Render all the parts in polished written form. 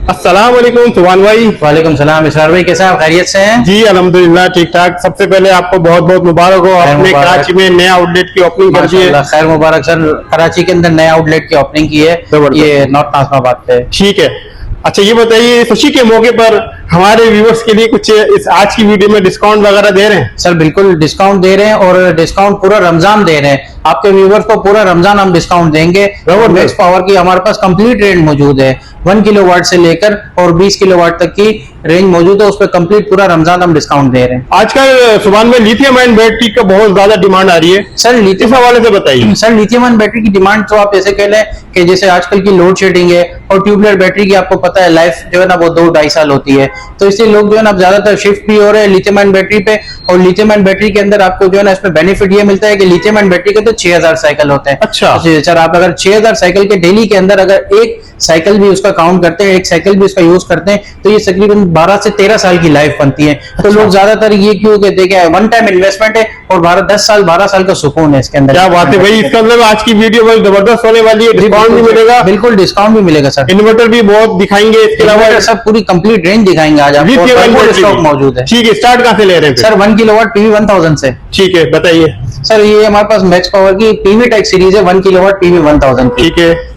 अस्सलाम वालेकुम सुभान भाई। वालेकुम सलाम इसरार भाई, कैसे हैं आप? खैरियत से हैं? जी अल्हम्दुलिल्लाह ठीक ठाक। सबसे पहले आपको बहुत बहुत मुबारक हो, आपने कराची में नया आउटलेट की ओपनिंग कर दी है। खैर मुबारक सर, कराची के अंदर नया आउटलेट की ओपनिंग की है, ये नॉर्थ नाज़िमाबाद पे। ठीक है, अच्छा ये बताइए खुशी के मौके पर हमारे व्यूअर्स के लिए कुछ इस आज की वीडियो में डिस्काउंट वगैरह दे रहे हैं? सर बिल्कुल डिस्काउंट दे रहे हैं और डिस्काउंट पूरा रमजान दे रहे हैं। आपके व्यूवर्स को पूरा रमजान हम डिस्काउंट देंगे। मैक्स पावर की हमारे पास कंप्लीट रेंज मौजूद है, 1 किलोवाट से लेकर और 20 किलोवाट तक की रेंज मौजूद है, उस पर कंप्लीट पूरा रमजान हम डिस्काउंट दे रहे हैं। आजकल सुभान में लिथियम आयन बैटरी का बहुत ज्यादा डिमांड आ रही है सर, इस हवाले से बताइए। सर लिथियम आयन बैटरी की डिमांड तो आप ऐसे कह लें कि जैसे आजकल की लोड शेडिंग है और ट्यूबलर बैटरी की आपको पता है लाइफ जो है ना वो 2-2.5 साल होती है, तो इसलिए लोग जो है ना अब ज्यादातर शिफ्ट भी हो रहे हैं लिथियम आयन बैटरी पे। और लिथियम आयन बैटरी के अंदर आपको जो है ना इसमें बेनिफिट ये मिलता है कि लिथियम आयन बैटरी के तो 6000 साइकिल होते हैं। अच्छा सर, आप अगर 6000 साइकिल के डेली के अंदर अगर एक साइकिल भी उसका काउंट करते हैं, एक साइकिल भी उसका यूज करते हैं, तो ये तकरीबन 12 से 13 साल की लाइफ बनती है। तो लोग ज्यादातर ये क्यों कहते हैं कि वन टाइम इन्वेस्टमेंट है और 12 साल का सुकून है इसके अंदर। क्या बात है भाई, इसका मतलब आज की वीडियो बहुत जबरदस्त होने वाली है, डिस्काउंट भी मिलेगा। बिल्कुल डिस्काउंट भी मिलेगा सर, इन्वर्टर भी बहुत दिखाएंगे, इसके अलावा सब पूरी कंप्लीट रेंज दिखाएंगे आज आपको, स्टॉक मौजूद है। ठीक है, स्टार्ट कहाँ से ले रहे हैं सर 1 किलोवाट पीवी 1000 से। ठीक है बताइए सर, ये हमारे पास मैक्स पावर की पीवी टेक सीरीज है 1 किलोवाट पीवी 1000 की। ठीक है,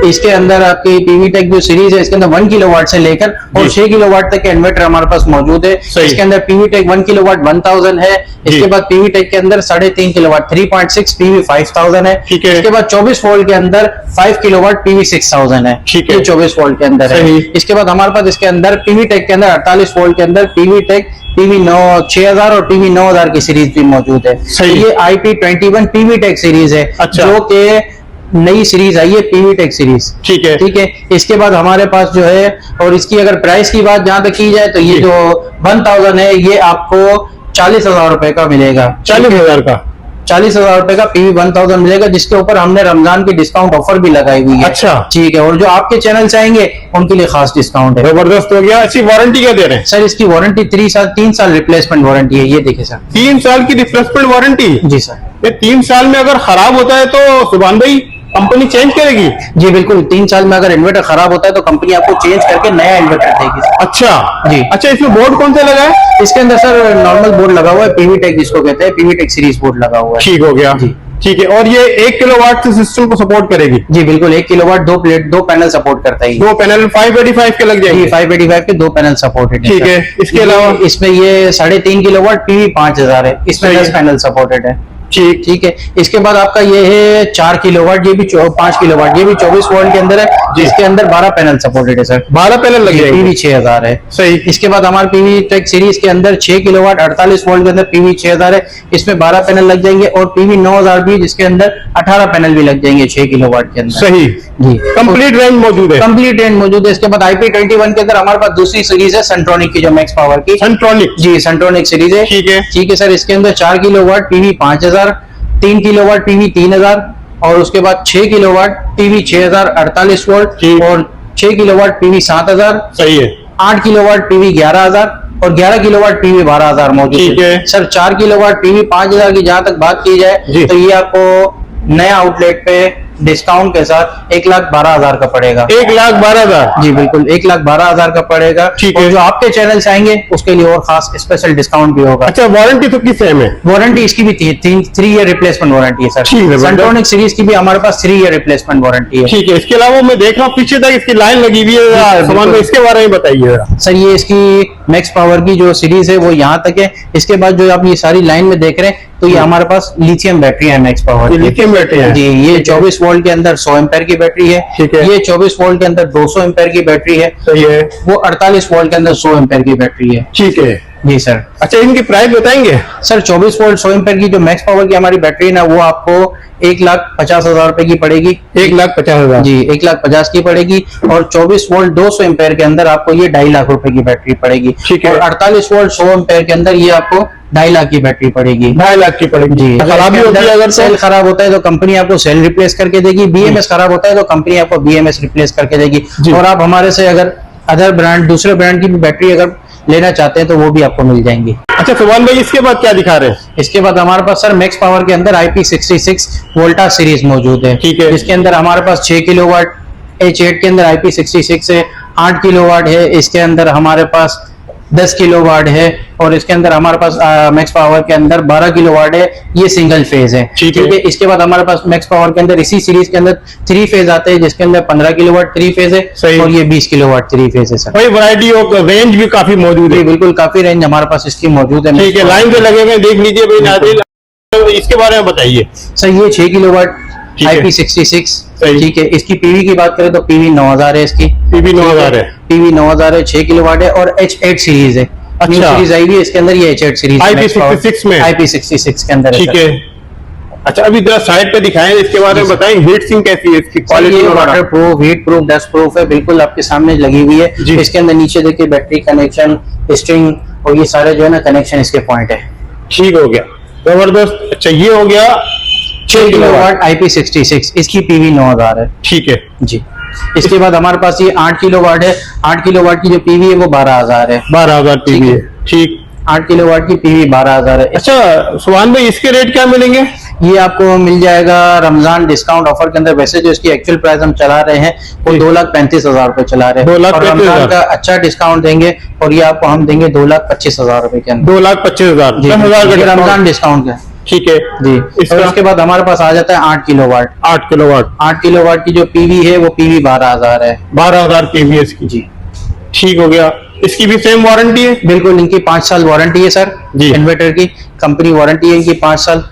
इसके अंदर आपकी पीवी टेक जो सीरीज है इसके अंदर 1 किलोवाट से लेकर और 6 किलोवाट तक के इन्वर्टर हमारे पास मौजूद है। इसके अंदर पीवी टेक 1 किलोवाट 1000 है। इसके बाद पीवी टेक के अंदर 3.5 किलोवाट 3.6 पीवी 5000 है। इसके बाद 24 वोल्ट के अंदर 5 किलोवाट पीवी 6000 है। ठीक है, 24 वोल्ट के अंदर है। इसके बाद हमारे पास इसके अंदर पीवी टेक के अंदर 48 वोल्ट के अंदर पीवी टेक पीवी 6000 और पीवी 9000 की सीरीज भी मौजूद है। ये IP21 पीवी टेक सीरीज है। अच्छा। जो कि नई सीरीज आई है पीवी टेक सीरीज। ठीक है, ठीक है। इसके बाद हमारे पास जो है, और इसकी अगर प्राइस की बात जहां तक की जाए तो ये जो 1000 है ये आपको 40,000 रुपए का मिलेगा। 40,000 का 40,000 रुपए का पीवी 1000 मिलेगा, जिसके ऊपर हमने रमजान की डिस्काउंट ऑफर भी लगाई हुई है। अच्छा ठीक है, और जो आपके चैनल से आएंगे उनके लिए खास डिस्काउंट है। जबरदस्त हो गया। अच्छी वारंटी क्या दे रहे हैं? सर इसकी वारंटी 3 साल रिप्लेसमेंट वारंटी है। ये देखिए सर, 3 साल की रिप्लेसमेंट वारंटी। जी सर। ये 3 साल में अगर खराब होता है तो सुभान भाई कंपनी चेंज करेगी? जी बिल्कुल, 3 साल में अगर इन्वर्टर खराब होता है तो कंपनी आपको चेंज करके नया इन्वर्टर देगी। अच्छा जी। अच्छा, इसमें बोर्ड कौन सा लगा है? इसके अंदर सर नॉर्मल बोर्ड लगा हुआ है, पीवी टेक जिसको कहते हैं, पीवी टेक सीरीज बोर्ड लगा हुआ है। ठीक हो गया जी। ठीक है, और ये 1 किलोवाट से सिस्टम को सपोर्ट करेगी? जी बिल्कुल, 1 किलोवाट 2 पैनल सपोर्ट करता है। 2 पैनल 585 के लग जाएंगे? 585 के 2 पैनल सपोर्टेड है। ठीक है, इसके अलावा इसमें ये 3.5 किलोवाट पीवी 5000 है, इसमें 10 पैनल सपोर्टेड है। ठीक है। इसके बाद आपका ये है 4 किलोवाट, ये भी 5 किलोवाट, ये भी 24 वोल्ट के अंदर है, जिसके अंदर 12 पैनल सपोर्टेड है सर। 12 पैनल लग जाएंगे, पीवी 6000 है। सही। इसके बाद हमारे पीवी टेक सीरीज के अंदर 6 किलोवाट 48 वोल्ट के अंदर पीवी 6000 है, इसमें 12 पैनल लग जाएंगे, और पीवी 9000 भी जिसके अंदर 18 पैनल भी लग जाएंगे 6 किलोवाट के अंदर। सही जी, कंप्लीट रेंज मौजूद है। कंप्लीट रेंज मौजूद है। इसके बाद IP21 के अंदर हमारे पास दूसरी सीरीज है सेंट्रोनिक की, जो मैक्स पावर की सेंट्रोनिक। जी सेंट्रोनिक सीरीज है। ठीक है। ठीक है सर, इसके अंदर 4 किलोवाट पीवी 5000, 3 किलोवाट पीवी 3000, और उसके बाद 6 किलोवाट पीवी 6000 48 वोल्ट, और 6 किलोवाट पीवी 7000। सही है। 8 किलोवाट पीवी 11000 और 11 किलोवाट पीवी 12000 मौजूद ठीक है सर। 4 किलोवाट पीवी 5000 की जहां तक बात की जाए तो ये आपको नया आउटलेट पे डिस्काउंट के साथ 1,12,000 का पड़ेगा। 1,12,000? जी बिल्कुल, 1,12,000 का पड़ेगा। ठीक है। और जो आपके चैनल से आएंगे उसके लिए और खास स्पेशल डिस्काउंट भी होगा। अच्छा, वारंटी तो किस सेम है? वारंटी इसकी भी 3 ईयर रिप्लेसमेंट वारंटी है सर। सेंट्रोनिक सीरीज की भी हमारे पास 3 ईयर रिप्लेसमेंट वारंटी है। ठीक है। इसके अलावा मैं देख रहा हूँ पीछे तक इसकी लाइन लगी हुई है, सामान में इसके बारे में बताइए सर। ये इसकी मैक्स पावर की जो सीरीज है वो यहाँ तक है। इसके बाद जो आप ये सारी लाइन में देख रहे हैं तो ये हमारे पास लिथियम बैटरी है मैक्स पावर। लिथियम बैटरी है? जी। ये 24 वोल्ट के अंदर 100 एम्पेयर की बैटरी है। ठीक है। ये 24 वोल्ट के अंदर 200 एम्पेयर की बैटरी है। सही है। वो 48 वोल्ट के अंदर 100 एम्पेयर की बैटरी है। ठीक है जी सर। अच्छा, इनकी प्राइस बताएंगे? सर 24 वोल्ट 100 एम्पेयर की जो मैक्स पावर की हमारी बैटरी है ना, वो आपको 1,50,000 रुपए की पड़ेगी। 1,50,000? जी, 1,50,000 की पड़ेगी। और 24 वोल्ट 200 एम्पेयर के अंदर आपको ये 2.5 लाख रुपए की बैटरी पड़ेगी। ठीक है। और 48 वोल्ट 100 एम्पेयर के अंदर ये आपको 2.5 लाख की बैटरी पड़ेगी। 2.5 लाख की पड़ेगी जी। खराबी होती है, अगर सेल खराब होता है तो कंपनी आपको सेल रिप्लेस करके देगी। BMS खराब होता है तो कंपनी आपको BMS रिप्लेस करके देगी। और आप हमारे से अगर अदर ब्रांड दूसरे ब्रांड की भी बैटरी अगर लेना चाहते हैं तो वो भी आपको मिल जाएंगी। अच्छा सुभान भाई, इसके बाद क्या दिखा रहे हैं? इसके बाद हमारे पास सर मैक्स पावर के अंदर IP66 वोल्टा सीरीज मौजूद है। ठीक है। इसके अंदर हमारे पास 6 किलोवाट H8 के अंदर IP66 है, 8 किलोवाट है। इसके अंदर हमारे पास 10 किलोवाट है और इसके अंदर हमारे पास मैक्स पावर के अंदर 12 किलोवाट है। ये सिंगल फेज है, ठीक है। इसके बाद हमारे पास मैक्स पावर के अंदर इसी सीरीज के अंदर 3 फेज आते हैं, जिसके अंदर 15 किलोवाट 3 फेज है और ये 20 किलोवाट 3 फेज है सर। भाई वैरायटी और रेंज भी काफी मौजूद है। बिल्कुल काफी रेंज हमारे पास इसकी मौजूद है। ठीक है, लाइन पे लगे हुए देख लीजिए भाई नाज़रीन, इसके बारे में बताइए सर। ये 6 किलोवाट IP66, ठीक है। इसकी पीवी की बात करें तो पीवी 9000 है, इसकी पीवी 9000 है, पीवी 9000 है, 6 किलोवाट है और H8 सीरीज है। न्यू सीरीज आई हुई है इसके अंदर, ये H8 सीरीज IP66 में, IP66 के अंदर, ठीक है। अच्छा, अभी जरा साइड पे दिखाएं, इसके बारे में बताएं, हीट सिंक कैसी है, इसकी quality? Water proof, heat proof, dust proof है, बिल्कुल आपके सामने लगी हुई है। इसके अंदर नीचे देखिए बैटरी कनेक्शन, स्ट्रिंग और ये सारे जो है ना कनेक्शन इसके पॉइंट है। ठीक हो गया, जबरदस्त। अच्छा, ये हो गया 6 किलोवाट IP66, इसकी पीवी 9000 है, ठीक है जी। इसके बाद हमारे पास ये 8 किलोवाट है। 8 किलोवाट की जो पीवी है वो 12000 है, 12000 पीवी है, ठीक। 8 किलोवाट की पीवी 12000 है। अच्छा सुभान भाई, इसके रेट क्या मिलेंगे? ये आपको मिल जाएगा रमजान डिस्काउंट ऑफर के अंदर। वैसे जो इसकी एक्चुअल प्राइस हम चला रहे हैं वो 2,35,000 रुपए चला रहे हैं, 2,35,000 रमजान का अच्छा डिस्काउंट देंगे और ये आपको हम देंगे 2,25,000 रुपए के अंदर। 2,25,000, 10,000 का रमजान डिस्काउंट का, ठीक है जी। उसके बाद हमारे पास आ जाता है 8 किलोवाट। 8 किलोवाट, 8 किलोवाट की जो पीवी है वो पीवी 12000 है, 12000 पीवी इसकी, जी। ठीक हो गया। इसकी भी सेम वारंटी है? बिल्कुल, इनकी 5 साल वारंटी है सर जी। इन्वर्टर की कंपनी वारंटी है इनकी 5 साल।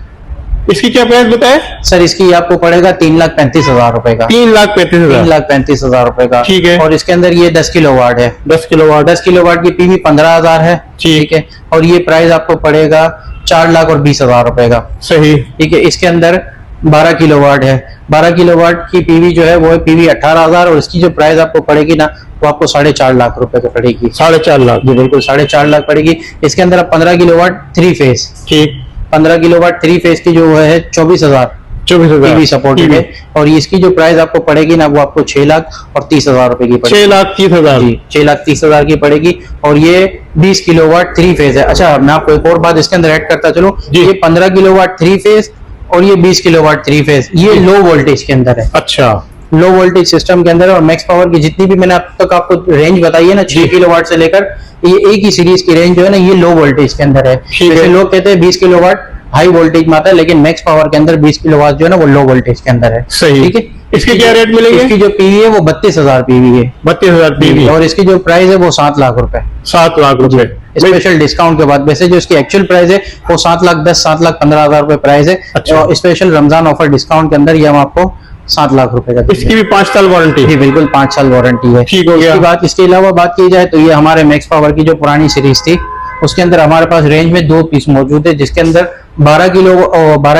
इसकी क्या प्राइस बताए सर? इसकी आपको पड़ेगा 3,35,000 रुपए का। 3,35,000, 3,35,000 रुपए का, ठीक है। और इसके अंदर ये 10 किलोवाट है। 10 किलोवाट, 10 किलोवाट की पीवी 15,000 है, ठीक है। और ये प्राइस आपको पड़ेगा 4,20,000 रुपए का, सही, ठीक है। इसके अंदर 12 किलोवाट है। 12 किलोवाट की पीवी जो है वो है पीवी 18,000 और इसकी जो प्राइस आपको पड़ेगी ना वो आपको 4.5 लाख रुपए की पड़ेगी। 4.5 लाख, जी बिल्कुल, 4.5 लाख पड़ेगी। इसके अंदर आप 15 किलोवाट 3 फेज, ठीक। 15 किलोवाट 3 फेज की जो है 24,000 पीवी सपोर्टेड है और इसकी जो प्राइस आपको पड़ेगी ना वो आपको 6,30,000 रुपए की पड़ेगी। 6,30,000, जी 6,30,000 की पड़ेगी और ये 20 किलोवाट 3 फेज है। अच्छा, मैं आपको एक और बात इसके अंदर ऐड करता चलूं, ये 15 किलोवाट 3 फेज और ये 20 किलोवाट 3 फेज, ये लो वोल्टेज के अंदर है। अच्छा, लो वोल्टेज सिस्टम के अंदर। और मैक्स पावर की जितनी भी मैंने अब तक आपको रेंज बताई है ना, 6 किलोवाट से लेकर ये एक ही सीरीज की रेंज जो है ना ये लो वोल्टेज के अंदर है। जैसे लोग कहते हैं 20 किलोवाट हाई वोल्टेज में आता है, लेकिन मैक्स पावर के अंदर 20 किलोवाट जो है ना वो लो वोल्टेज के अंदर है, सही, ठीक है। इसके क्या रेट मिलेंगे? इसकी जो पीवी है वो 32,000 पीवी है, 32,000 पीवी, और इसकी जो प्राइस है वो 7 लाख रुपए, 7 लाख रुपए स्पेशल डिस्काउंट के बाद। वैसे जो इसकी एक्चुअल प्राइस है वो 7,10,000 7,15,000 रुपए प्राइस है। अच्छा। और स्पेशल रमजान ऑफर डिस्काउंट के अंदर ये हम आपको 7 लाख रुपए का। इसकी भी 5 साल वारंटी? जी बिल्कुल, 5 साल वारंटी है, ठीक हो गया। इसके अलावा बात की जाए तो ये हमारे मैक्स पावर की जो पुरानी सीरीज थी उसके अंदर हमारे पास रेंज में 2 पीस मौजूद है, जिसके अंदर 12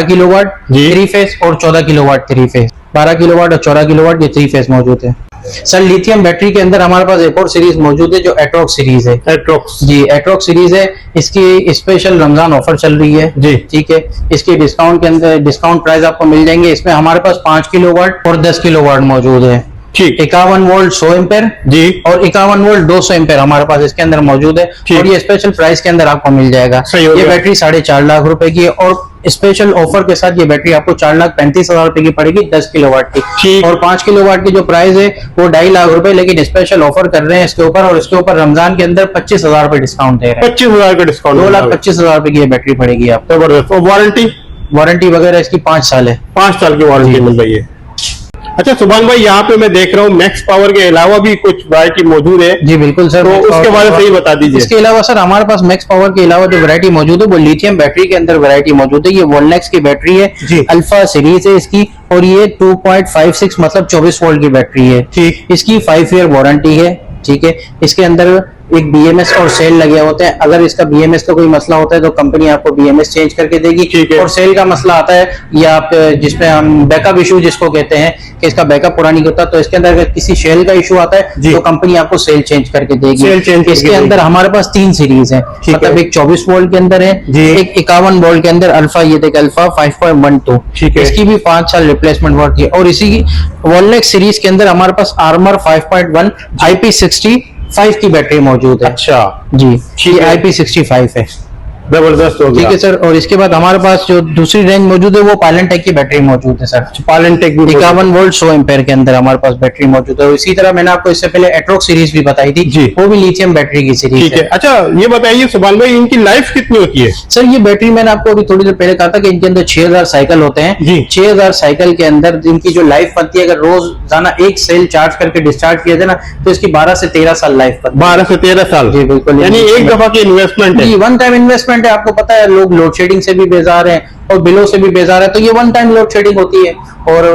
किलोवाट 3 फेज और 14 किलोवाट 3 फेज, 12 किलोवाट और 14 किलोवाट ये 3 फेज मौजूद है। सर लिथियम बैटरी के अंदर हमारे पास एक और सीरीज मौजूद है जो एट्रॉक्स सीरीज है। एट्रॉक्स, जी एट्रॉक्स सीरीज है, इसकी स्पेशल रमजान ऑफर चल रही है जी, ठीक है। इसके डिस्काउंट के अंदर डिस्काउंट प्राइस आपको मिल जाएंगे। इसमें हमारे पास 5 किलोवाट और 10 किलोवाट मौजूद है, ठीक। 51 वोल्ट 100 एम्पेयर जी और 51 वोल्ट 200 एम्पेयर हमारे पास इसके अंदर मौजूद है और ये स्पेशल प्राइस के अंदर आपको मिल जाएगा। ये बैटरी 4.5 लाख रुपए की है और स्पेशल ऑफर के साथ ये बैटरी आपको 4,35,000 रुपए की पड़ेगी 10 किलोवाट की, और 5 किलोवाट की जो प्राइस है वो 2.5 लाख रुपए, लेकिन स्पेशल ऑफर कर रहे हैं इसके ऊपर और इसके ऊपर रमजान के अंदर 25,000 रुपए डिस्काउंट दे रहे हैं। 25,000 का डिस्काउंट, 2,25,000 रुपए की ये बैटरी पड़ेगी आपको। जबरदस्त। और वारंटी वगैरह इसकी 5 साल है, 5 साल की वारंटी मिल रही है। अच्छा सुभान भाई, यहाँ पे मैं देख रहा हूँ मैक्स पावर के अलावा भी कुछ वैरायटी मौजूद है। जी बिल्कुल सर, तो उसके बारे में सही बता दीजिए। इसके अलावा सर हमारे पास मैक्स पावर के अलावा जो वैरायटी मौजूद है वो लिथियम बैटरी के अंदर वैरायटी मौजूद है। ये वोल्नेक्स की बैटरी है, अल्फा सीरीज है इसकी, और ये 2.56 मतलब 24 वोल्ट की बैटरी है, ठीक। इसकी 5 ईयर वारंटी है, ठीक है। इसके अंदर एक बीएमएस और सेल लगे होते हैं। अगर इसका बीएमएस का कोई मसला होता है तो कंपनी आपको बीएमएस चेंज करके देगी, और सेल का मसला आता है या आप जिसमें हम बैकअप इशू जिसको कहते हैं कि इसका बैकअप पूरा नहीं होता, तो इसके अंदर अगर किसी सेल का इशू आता है तो कंपनी आपको सेल चेंज करके देगी। इसके अंदर हमारे पास 3 सीरीज है, मतलब एक 24 वोल्ट के अंदर है, एक 51 वोल्ट के अंदर अल्फा, ये देख अल्फा 5.12, इसकी भी 5 साल रिप्लेसमेंट वारंटी है। और इसी की वॉलनेक्स सीरीज के अंदर हमारे पास आर्मर 5.1 IP65 की बैटरी मौजूद है। अच्छा जी, ये IP65 है, जबरदस्त हो ठीक गया। है सर। और इसके बाद हमारे पास जो दूसरी रेंज मौजूद है वो पायलनटेक की बैटरी मौजूद है सर। पायलनटेक भी 51 वोल्ट 100 एम्पेयर के अंदर हमारे पास बैटरी मौजूद है। और इसी तरह मैंने आपको इससे पहले एट्रोक्स सीरीज भी बताई थी जी। वो भी लिथियम बैटरी की सीरीज ठीक है। अच्छा ये बताइए सुभान भाई, इनकी लाइफ कितनी होती है? सर ये बैटरी मैंने आपको अभी थोड़ी देर पहले कहा था कि इनके अंदर 6000 साइकिल होते हैं जी। 6000 साइकिल के अंदर इनकी जो लाइफ बनती है, अगर रोजाना एक सेल चार्ज करके डिस्चार्ज किया जाए ना तो इसकी 12 से 13 साल लाइफ बनती 12 से 13 साल? जी बिल्कुल। यानी एक दफा की इन्वेस्टमेंट है है। वन टाइम इन्वेस्टमेंट है। आपको पता है लोग लोड शेडिंग से भी बेजार हैं और बिलों से भी बेजार है, तो ये वन टाइम लोड शेडिंग होती है और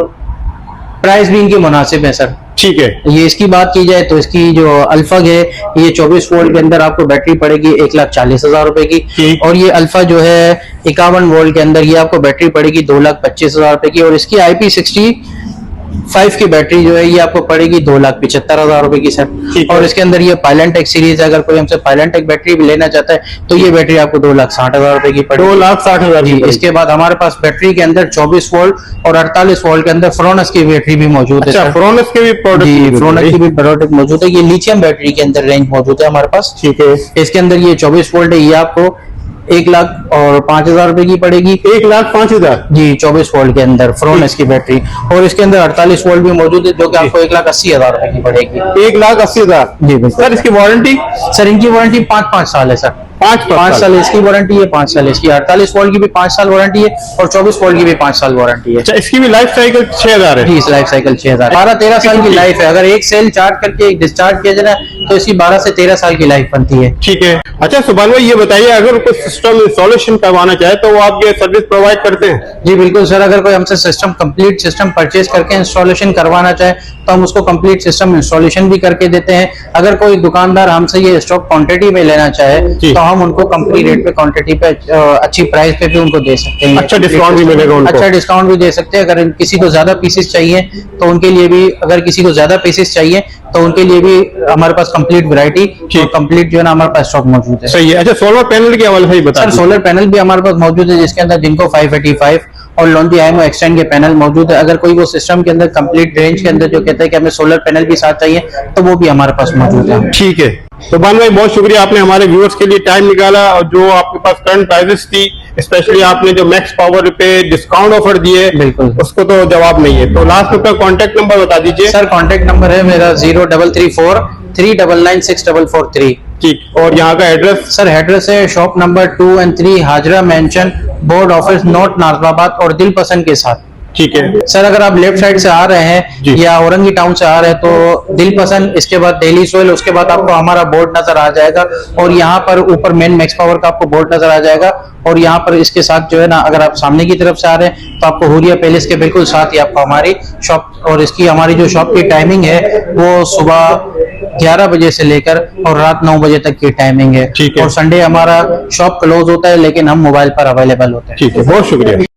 प्राइस भी इनकी मुनासिब है सर। ठीक है। ये इसकी बात की जाए तो इसकी जो अल्फा है ये 24 वोल्ट के अंदर आपको बैटरी पड़ेगी 1,40,000 रुपए की। ठीक। और ये अल्फा जो है 51 वोल्ट के अंदर ये आपको बैटरी पड़ेगी 2,25,000 रुपए की। और इसकी IP65 की बैटरी जो है ये आपको पड़ेगी 2,75,000 रुपए की सर। ठीक है। और इसके अंदर ये पायलनटेक सीरीज है, अगर कोई हमसे पायलनटेक बैटरी भी लेना चाहता है तो ये बैटरी आपको 2,60,000 रुपए की पड़ेगी। 2,60,000 जी। इसके बाद हमारे पास बैटरी के अंदर 24 वोल्ट और 48 वोल्ट के अंदर फ्रोनस की बैटरी भी मौजूद है अच्छा, सर। फ्रोनस के भी प्रोडक्ट? जी फ्रोनस की भी प्रोडक्ट मौजूद है। ये लिथियम बैटरी के अंदर रेंज मौजूद है हमारे पास। ठीक है। इसके अंदर ये 24 वोल्ट है, ये आपको 1,05,000 रुपए की पड़ेगी। 1,05,000? जी 24 वोल्ट के अंदर फ्रोनस की बैटरी। और इसके अंदर 48 वोल्ट भी मौजूद है जो कि आपको 1,80,000 रुपए की पड़ेगी। 1,80,000? जी बिल्कुल। सर इसकी वारंटी? सर इनकी वारंटी 5 साल है सर। 5 साल इसकी वारंटी है, 5 साल इसकी। 48 वोल्ट की भी 5 साल वारंटी है और 24 वोल्ट की भी 5 साल वारंटी है। अच्छा, इसकी भी लाइफ साइकिल 6,000 है? जी इस लाइफ साइकिल 6,000 12-13 साल की लाइफ है। अगर एक सेल चार्ज करके एक डिस्चार्ज किया जाए तो इसकी 12 से 13 साल की लाइफ बनती है। ठीक है। अच्छा सुभान भाई ये बताइए, अगर कोई सिस्टम इंस्टॉलेशन करवाना चाहे तो वो आप ये सर्विस प्रोवाइड करते हैं? जी बिल्कुल सर। अगर कोई हमसे सिस्टम कंप्लीट सिस्टम परचेज करके इंस्टॉलेशन करवाना चाहे तो हम उसको कंप्लीट सिस्टम इंस्टॉलेशन भी करके देते हैं। अगर कोई दुकानदार हमसे ये स्टॉक क्वांटिटी में लेना चाहे जी। तो हम उनको कंपनी रेट पे क्वांटिटी पे अच्छी प्राइस पे भी उनको दे सकते हैं। अच्छा डिस्काउंट भी मिलेगा उनको? अच्छा डिस्काउंट भी दे सकते हैं। अगर किसी को ज्यादा पीसेस चाहिए तो उनके लिए भी, अगर किसी को ज्यादा पीसेस चाहिए तो उनके लिए भी हमारे पास कंप्लीट वैरायटी और कंप्लीट जो है ना हमारे पास स्टॉक मौजूद है। सही है। अच्छा सोलर पैनल के हवाले से बता सर दीजिए। सोलर पैनल भी हमारे पास मौजूद है जिसके अंदर जिनको 585 और लॉन्जी आईएमओ एक्सटेंड के पैनल मौजूद है। अगर कोई वो सिस्टम के अंदर कंप्लीट रेंज के अंदर जो कहता है कि हमें सोलर पैनल भी साथ चाहिए तो वो भी हमारे पास मौजूद है। ठीक है। तो बान भाई बहुत शुक्रिया, आपने हमारे व्यूअर्स के लिए टाइम निकाला और जो आपके पास करंट प्राइसेस थी, स्पेशली आपने जो मैक्स पावर पे डिस्काउंट ऑफर दिए बिल्कुल। उसको तो जवाब नहीं है। तो लास्ट में अपना कॉन्टेक्ट नंबर बता दीजिए। सर कॉन्टेक्ट नंबर है मेरा 0334 399 6443। ठीक। और यहाँ का एड्रेस? सर एड्रेस है शॉप नंबर 2 और 3 Hazra mansion board office north Nazrabad और दिल पसंद के साथ। ठीक है। सर अगर आप लेफ्ट साइड से आ रहे जी। हैं या औरंगी टाउन से आ रहे हैं तो दिल पसंद, इसके बाद दिल्ली सोयल, उसके बाद आपको हमारा बोर्ड नजर आ जाएगा और यहाँ पर ऊपर मेन मैक्स पावर का आपको बोर्ड नजर आ जाएगा। और यहाँ पर इसके साथ जो है ना, अगर आप सामने की तरफ से आ रहे हैं तो आपको हुरिया पैलेस के बिल्कुल साथ ही आपको हमारी शॉप, और इसकी हमारी जो शॉप की टाइमिंग है वो सुबह 11 बजे से लेकर और रात 9 बजे तक की टाइमिंग है। ठीक है। और संडे हमारा शॉप क्लोज होता है लेकिन हम मोबाइल पर अवेलेबल होते हैं। ठीक है, बहुत शुक्रिया।